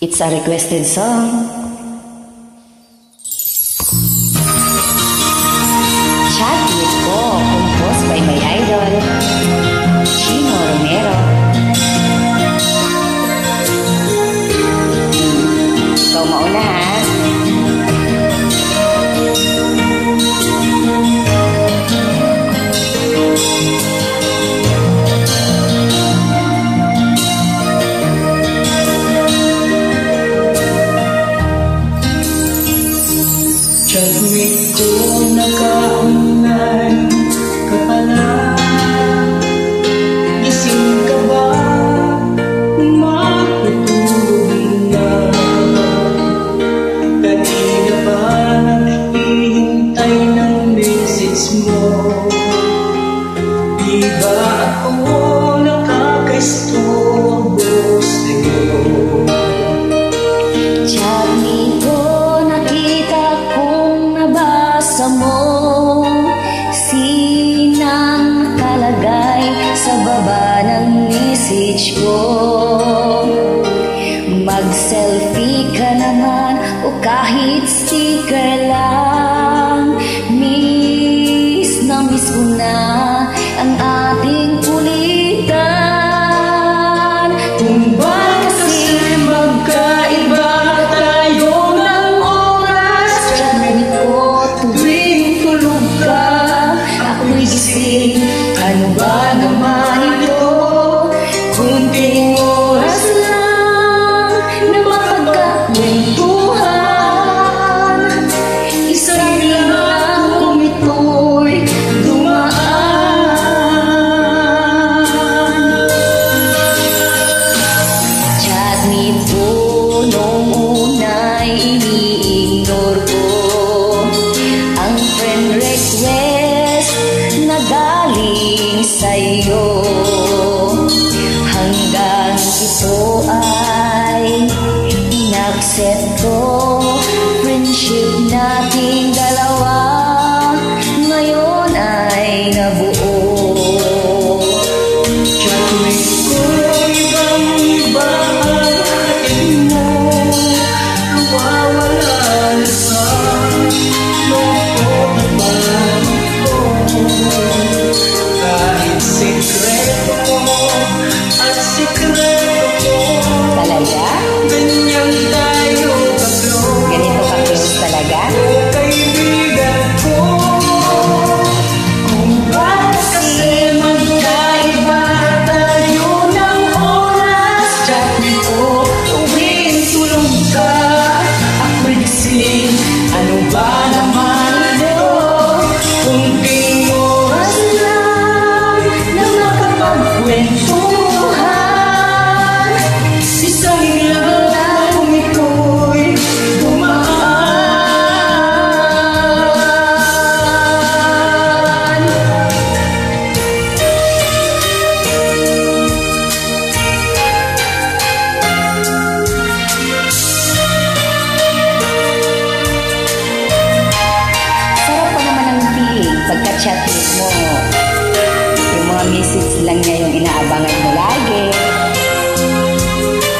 It's a requested song. Chat with Ko, composed by my idol, Chino Romero. Ikaw mauna ha. Chatwit ko naka-online ka pala. Gising ka ba? Matutulog na. Kanina ba naghihintay ng message mo? Di ba ako nakaka-istorbo sa'yo? Chat me ko, nakita kong nabasa mo. Sinang nakalagay sa baba ng message ko. Mag-selfie ka naman o kahit sticker lang. Miss na miss ko na ang ating kulitan. Kung ba kasi magkaiba tayo ng oras, chat ko tuwing tulog ka, ako'y gising. Ano ba naman ito? Kunting oras lang na mapagkakwentuhan. Isang lang kung ito'y dumaan. Chat nito nung una'y ini-ignore ko ang friend request na galing sa'yo. Hanggang ito ay in-accept ko. Friendship nating dalawa ngayon ay nabuo. Chatwit ko, ibang-iba ang ating mo. Nawawala na sa lungkot at pangit ko. Kahit sikreto mo at sikreto ko, Talaga? ganyan tayo ka-close. Ganito ka-close talaga? Kaibigan ko, Kung ba kasi magkaiba tayo ng oras, chat ko tuwing tulog ka, ako'y gising. Ano ba naman ito? Kunting oras lang na makapagkwentuhan. Isang lang kung ito'y dumaan. Sarap pa naman ang feeling pagka-chat mo. Yung mga message lang niya yung inaabangan mo lagi.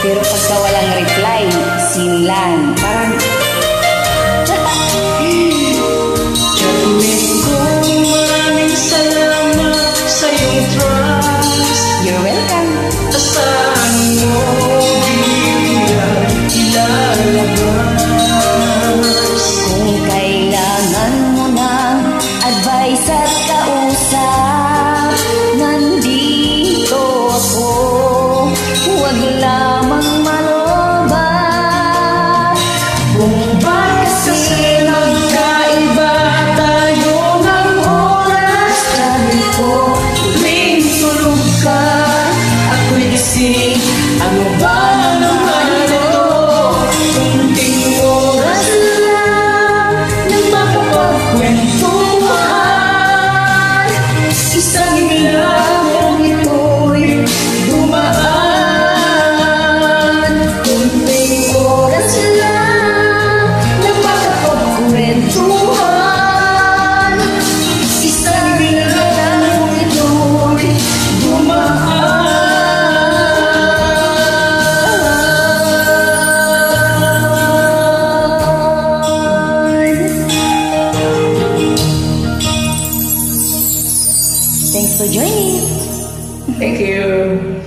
Pero pagka walang reply, scene lang. Parang, chatwit ko, maraming salamat sa iyong trust. you're welcome. Asahan mo, bigyan ilalabas. Kung kailangan mo ng advice at kausap, nandito ako. Huwag lamang malobat. Kung So join me. Thank you.